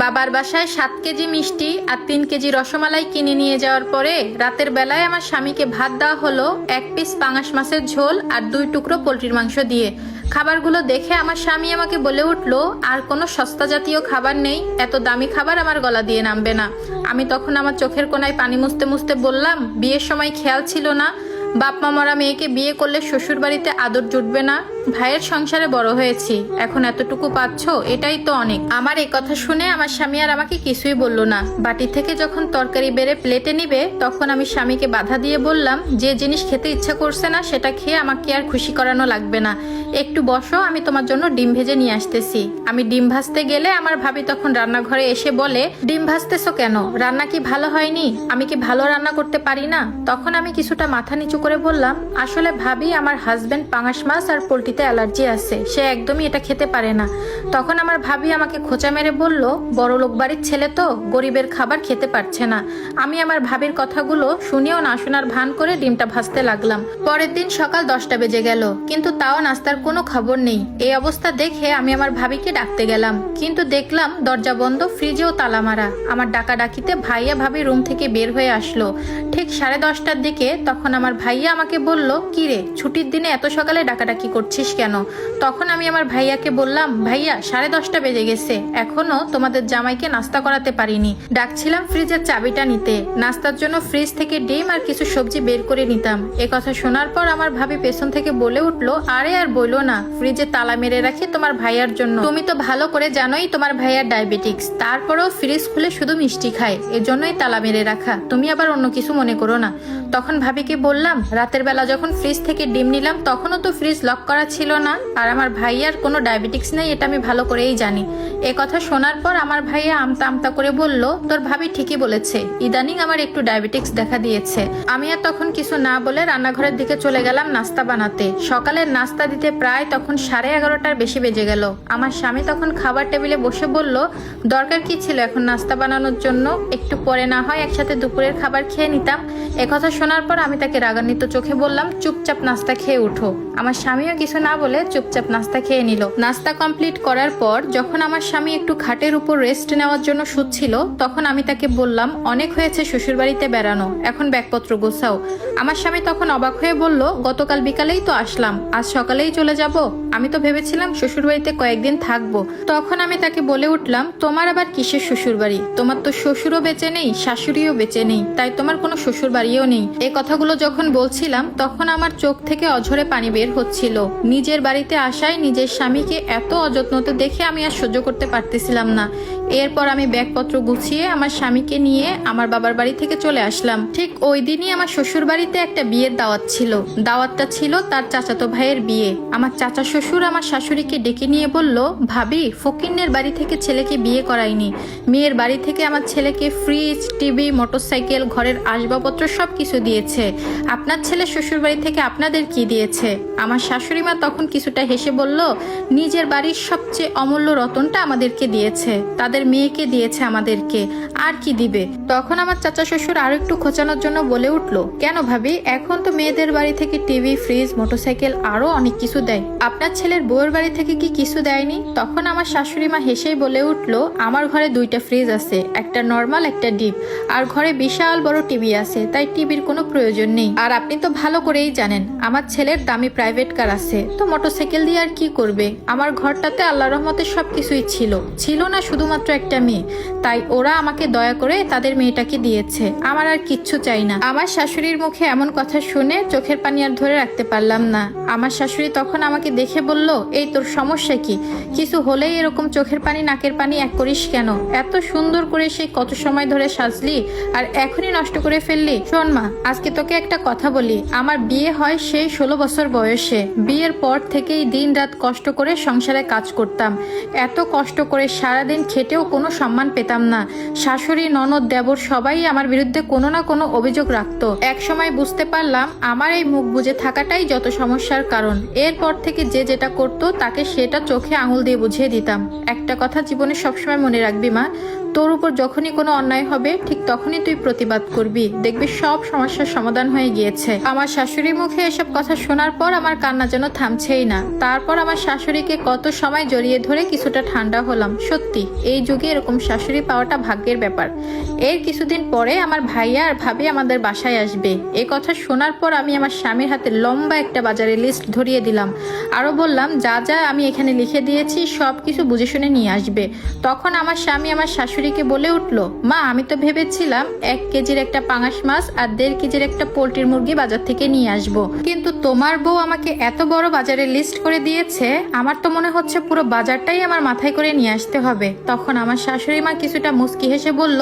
বাবার বাসায় 7 কেজি মিষ্টি আর 3 কেজি রসমালাই কিনে নিয়ে যাওয়ার পরে রাতের বেলায় আমার স্বামীকে ভাত দেওয়া হলো 1 পিস পাঙাশ মাছের ঝোল আর 2 টুকরো পোলট্রির মাংস দিয়ে। খাবারগুলো দেখে আমার স্বামী আমাকে বলে উঠলো, আর কোনো সস্তা জাতীয় খাবার নেই, এত দামি খাবার আমার গলা দিয়ে নামবে না। আমি তখন আমার চোখের কোনায় পানি মুছতে মুছতে বললাম, বিয়ের সময় খেয়াল ছিল না বাপ মা মরা মেয়েকে বিয়ে করলে শ্বশুর বাড়িতে আদর জুটবে না? ভাইয়ের সংসারে বড় হয়েছি, এখন এতটুকু পাচ্ছ, এটাই তো অনেক। আমার এই কথা শুনে আমার স্বামী আর আমাকে কিছুই বলল না। বাটি থেকে যখন তরকারি বেড়ে প্লেটে নিবে তখন আমি স্বামীকে বাধা দিয়ে বললাম, যে জিনিস খেতে ইচ্ছা করছে না সেটা খেয়ে আমাকে আর খুশি করানো লাগবে না, একটু বসো, আমি তোমার জন্য ডিম ভেজে নিয়ে আসতেছি। আমি ডিম ভাজতে গেলে আমার ভাবি তখন রান্নাঘরে এসে বলে, ডিম ভাজতেছো কেন? রান্না কি ভালো হয়নি? আমি কি ভালো রান্না করতে পারি না? তখন আমি কিছুটা মাথা নিচু করে বললাম, আসলে ভাবি, আমার হাজবেন্ড পাঙাশ মাছ আর পোলট্রিতে অ্যালার্জি আছে, সে একদমই এটা খেতে পারে না। তখন আমার ভাবি আমাকে খোঁচা মেরে বলল, বড় লোক বাড়ির ছেলে তো, গরিবের খাবার খেতে পারছে না। আমি আমার ভাবির কথাগুলো শুনেও না শোনার ভান করে ডিমটা ভাজতে লাগলাম। পরের দিন সকাল 10টা বেজে গেল, কিন্তু তাও নাস্তার কোনো খবর নেই। এই অবস্থা দেখে আমি আমার ভাবিকে ডাকতে গেলাম, কিন্তু দেখলাম দরজা বন্ধ, ফ্রিজেও তালা মারা। আমার ডাকাডাকিতে ভাইয়া ভাবি রুম থেকে বের হয়ে আসলো ঠিক 10:30টার দিকে। তখন আমার ভাইয়া আমাকে বলল, কি রে, ছুটির দিনে এত সকালে ডাকাডাকি করছিস কেন? তখন আমি আমার ভাইয়াকে বললাম, ভাইয়া 10:30 বেজে গেছে, এখনো তোমাদের জামাইকে নাস্তা করাতে পারিনি। ডাকছিলাম ফ্রিজের চাবিটা নিতে, নাস্তার জন্য ফ্রিজ থেকে ডিম আর কিছু সবজি বের করে নিতাম। এ কথা শোনার পর আমার ভাবি পেছন থেকে বলে উঠলো, আরে আর বইলো না, ফ্রিজে তালা মেরে রাখি তোমার ভাইয়ার জন্য। তুমি তো ভালো করে জানোই তোমার ভাইয়ার ডায়াবেটিক্স, তারপরেও ফ্রিজ খুলে শুধু মিষ্টি খায়, এজন্যই তালা মেরে রাখা, তুমি আবার অন্য কিছু মনে করো না। তখন ভাবিকে বললাম, রাতের বেলা যখন ফ্রিজ থেকে ডিম নিলাম তখনও তো ফ্রিজ লক করা ছিল না, আর আমার ভাইয়ার কোনো ডায়াবেটিক্স নেই, এটা আমি ভালো করেই জানি। এ কথা শোনার পর আমার ভাইয়া আমতা আমতা করে বলল, তোর ভাবি ঠিকই বলেছে, ইদানিং আমার একটু ডায়াবেটিক্স দেখা দিয়েছে। আমি আর তখন কিছু না বলে রান্নাঘরের দিকে চলে গেলাম নাস্তা বানাতে। সকালের নাস্তা দিতে প্রায় তখন 11:30টার বেশি বেজে গেল। আমার স্বামী তখন খাবার টেবিলে বসে বলল, দরকার কি ছিল এখন নাস্তা বানানোর জন্য? একটু পরে না হয় একসাথে দুপুরের খাবার খেয়ে নিতাম। একথা শোনার পর আমি তাকে রাগান্বিত চোখে বললাম, চুপচাপ নাস্তা খেয়ে উঠো। আমার স্বামীও কিছু না বলে চুপচাপ নাস্তা খেয়ে নিল। নাস্তা কমপ্লিট করার পর যখন আমার স্বামী একটু খাটের উপর রেস্ট নেওয়ার জন্য শুচ্ছিল তখন আমি তাকে বললাম, অনেক হয়েছে শ্বশুরবাড়িতে বেড়ানো, এখন ব্যাগপত্র গোছাও। আমার স্বামী তখন অবাক হয়ে বলল, গতকাল বিকালেই তো আসলাম, আজ সকালেই চলে যাব? আমি তো ভেবেছিলাম শ্বশুরবাড়িতে কয়েকদিন থাকবো। তখন আমি তাকে বলে উঠলাম, তোমার আবার কিসের শ্বশুরবাড়ি? তোমার তো শ্বশুরও বেঁচে নেই, শাশুড়িও বেঁচে নেই, তাই তোমার কোনো শ্বশুর বাড়িও নেই। এই কথাগুলো যখন বলছিলাম তখন আমার চোখ থেকে অঝরে পানি বের হচ্ছিল। নিজের বাড়িতে আসায় নিজের স্বামীকে এত অযত্নতে দেখে আমি আর সহ্য করতে পারতেছিলাম না। এরপর আমি ব্যাগপত্র গুছিয়ে আমার স্বামীকে নিয়ে আমার বাবার বাড়ি থেকে চলে আসলাম। ঠিক ওই দিনই আমার শ্বশুর বাড়িতে একটা বিয়ের দাওয়াত ছিল। দাওয়াতটা ছিল তার চাচাতো ভাইয়ের বিয়ে। আমার চাচা শ্বশুর আমার শাশুড়িকে ডেকে নিয়ে বলল, ভাবি, ফকিন্নের বাড়ি থেকে ছেলেকে বিয়ে করায়নি, মেয়ের বাড়ি থেকে আমার ছেলেকে ফ্রিজ, টিভি, মোটরসাইকেল, ঘরের আসবাবপত্র সবকিছু দিয়েছে, আপনার ছেলে শ্বশুর বাড়ি থেকে আপনাদের কি দিয়েছে? আমার শাশুড়ি মা তখন কিছুটা হেসে বলল, নিজের বাড়ির সবচেয়ে অমূল্য রতনটা আমাদেরকে দিয়েছে, তাদের মেয়েকে দিয়েছে আমাদেরকে, আর কি দিবে? তখন আমার চাচা শ্বশুর আরো একটু খোঁচানোর জন্য বলে উঠলো, কেন ভাবি, এখন তো মেয়েদের বাড়ি থেকে টিভি, ফ্রিজ, মোটরসাইকেল আরো অনেক কিছু দেয়, আপনার ছেলের বউয়ের বাড়ি থেকে কি কিছু দেয়নি? তখন আমার শাশুড়ি মা হেসেই বলে উঠলো, আমার ঘরে 2টা ফ্রিজ আছে, একটা নর্মাল, একটা ডিপ, আর ঘরে বিশাল বড় টিভি আছে, তাই টিভির কোনো প্রয়োজন নেই। আর আপনি তো ভালো করেই জানেন আমার ছেলের দামি প্রাইভেট কার আছে, তো মোটরসাইকেল দিয়ে আর কি করবে? আমার ঘরটাতে আল্লাহর রহমতে সবকিছুই ছিল না শুধুমাত্র একটা মেয়ে, তাই ওরা আমাকে দয়া করে তাদের মেয়েটাকে দিয়েছে, আমার আর কিচ্ছু চাই না। আমার শাশুড়ির মুখে এমন কথা শুনে চোখের পানি আর ধরে রাখতে পারলাম না। আমার শাশুড়ি তখন আমাকে দেখে বলল, এই তোর সমস্যা কি? কিছু হলেই এরকম চোখের পানি নাকের পানি এক করিস কেন? এত সুন্দর করে সেই কত সময় ধরে সাজলি আর এখনই নষ্ট করে ফেললি। শোন মা, আজকে তোকে একটা কথা বলি, আমার বিয়ে হয় সেই 16 বছর বয়সে। বিয়ের পর থেকেই দিন রাত কষ্ট করে সংসারে কাজ করতাম, এত কষ্ট করে সারাদিন খেটেও কোনো সম্মান পেতাম না। শাশুড়ি, ননদ, দেবর সবাই আমার বিরুদ্ধে কোনো না কোনো অভিযোগ রাখতো। এক সময় বুঝতে পারলাম আমার এই মুখ বুজে থাকাটাই যত সমস্যার কারণ। এরপর থেকে যে যেটা করতো তাকে সেটা চোখে আঙুল দিয়ে বুঝিয়ে দিতাম। একটা কথা জীবনে সবসময় মনে রাখবি মা, তোর উপর যখনই কোনো অন্যায় হবে ঠিক তখনই তুই প্রতিবাদ করবি, দেখবি সব সমস্যার সমাধান হয়ে গিয়েছে। আমার শাশুড়ির মুখে এসব কথা শোনার পর আমার কান্না যেন থামছেই না। তারপর আমার শাশুড়িকে কত সময় জড়িয়ে ধরে কিছুটা ঠান্ডা হলাম। সত্যি এই যুগে এরকম শাশুড়ি পাওয়াটা ভাগ্যের ব্যাপার। এর কিছুদিন পরে আমার ভাইয়া আর ভাবি আমাদের বাসায় আসবে। এই কথা শোনার পর আমি আমার স্বামীর হাতে লম্বা একটা বাজারের লিস্ট ধরিয়ে দিলাম। আরো বললাম যা যা আমি এখানে লিখে দিয়েছি সব কিছু বুঝে শুনে নিয়ে আসবে। তখন আমার স্বামী আমার শাশুড়িকে বলে উঠলো, মা আমি তো ভেবেছিলাম 1 কেজির একটা পাঙাশ মাছ আর 1.5 কেজির একটা পোল্ট্রির মুরগি বাজার থেকে নিয়ে আসবো, কিন্তু তোমার বউ আমাকে এত বড় বাজারের লিস্ট করে দিয়েছে, আমার তো মনে হচ্ছে পুরো বাজারটাই আমার মাথায় করে নিয়ে আসতে হবে। তখন আমার শাশুড়ি মা কিছুটা মুচকি হেসে বলল,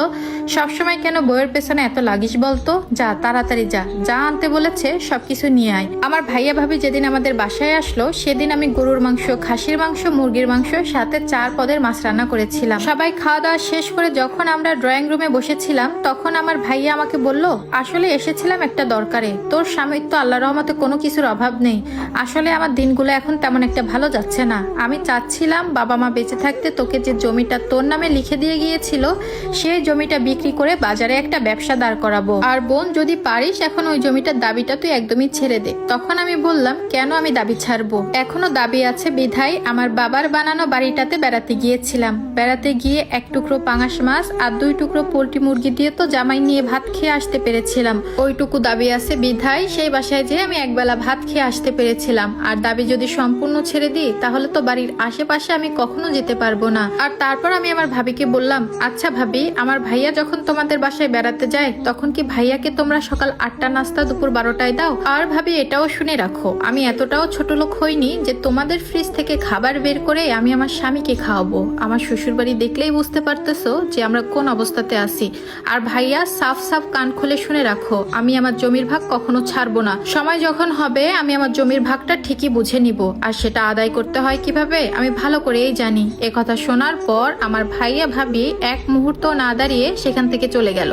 সবসময় কেন বউয়ের পেছনে এত লাগিস বলতো, যা তাড়াতাড়ি যা, যা আনতে বলেছে সবকিছু নিয়ে আয়। আমার ভাইয়া ভাবি যেদিন আমাদের বাসায় আসলো সেদিন আমি গরুর মাংস, খাসির মাংস, মুরগির মাংস সাথে 4 পদের মাছ রান্না করেছিলাম। সবাই খাওয়া দাওয়া শেষ করে যখন আমরা ড্রয়িং রুমে বসেছিলাম তখন আমার ভাইয়া আমাকে বলল, আসলে এসেছিলাম একটা দরকারে, তোর স্বামীর তো আল্লাহর রহমতে কোনো কিছুর অভাব নেই। আসলে আমার দিনগুলো এখন তেমন একটা ভালো যাচ্ছে না। আমি চাচ্ছিলাম বাবা মা বেঁচে থাকতে তোকে যে জমিটা তোর নামে লিখে দিয়ে গিয়েছিল সেই জমিটা বিক্রি করে বাজারে একটা ব্যবসা দাঁড় করাবো, আর বোন যদি পারিস এখন ওই জমিটার দাবিটা তুই একদমই ছেড়ে দে। তখন আমি বললাম, কেন আমি দাবি ছাড়বো, এখনো দাবি আছে বিধায় আমার বাবার বানানো বাড়িটাতে বেড়াতে গিয়েছিলাম। বেড়াতে গিয়ে 1 টুকরো পাঙাশ মাছ আর 2 টুকরো পোল্ট্রি মুরগি দিয়ে তো জামাই নিয়ে ভাত খেয়ে আসতে পেরেছিলাম। ওইটুকু দাবি আছে বিধায় সেই বাসায় যেয়ে আমি একবেলা ভাত খেয়ে আসতে পেরেছিলাম। আর দাবি যদি সম্পূর্ণ ছেড়ে দিই তাহলে তো বাড়ির আশেপাশে আমি কখনো যেতে পারবো না। আর তারপর আমি আমার ভাবিকে বললাম, আচ্ছা ভাবি, আমার ভাইয়া যখন তোমাদের বাসায় বেড়াতে যায় তখন কি ভাইয়াকে তোমরা সকাল 8টা নাস্তা দুপুর 12টায় দাও? আর ভাবি এটাও শুনে রাখো, আমি এতটাও ছোট লোক হইনি যে তোমাদের ফ্রিজ থেকে খাবার বের করে আমি আমার স্বামীকে খাওয়াবো। আমার শ্বশুর বাড়ি দেখলেই বুঝতে পারতেছো যে আমরা কোন অবস্থাতে আছি। আর ভাইয়া সাফ সাফ কান খুলে শুনে রাখো, আমি আমার জমির ভাগ কখনো ছাড়বো না। সময় যখন হবে আমি আমার জমির ভাগটা ঠিকই বুঝে নিব, আর সেটা আদায় করতে হয় কিভাবে আমি ভালো করেই জানি। কথা শোনার পর আমার ভাইয়া ভাবি এক মুহূর্ত না দাঁড়িয়ে সেখান থেকে চলে গেল।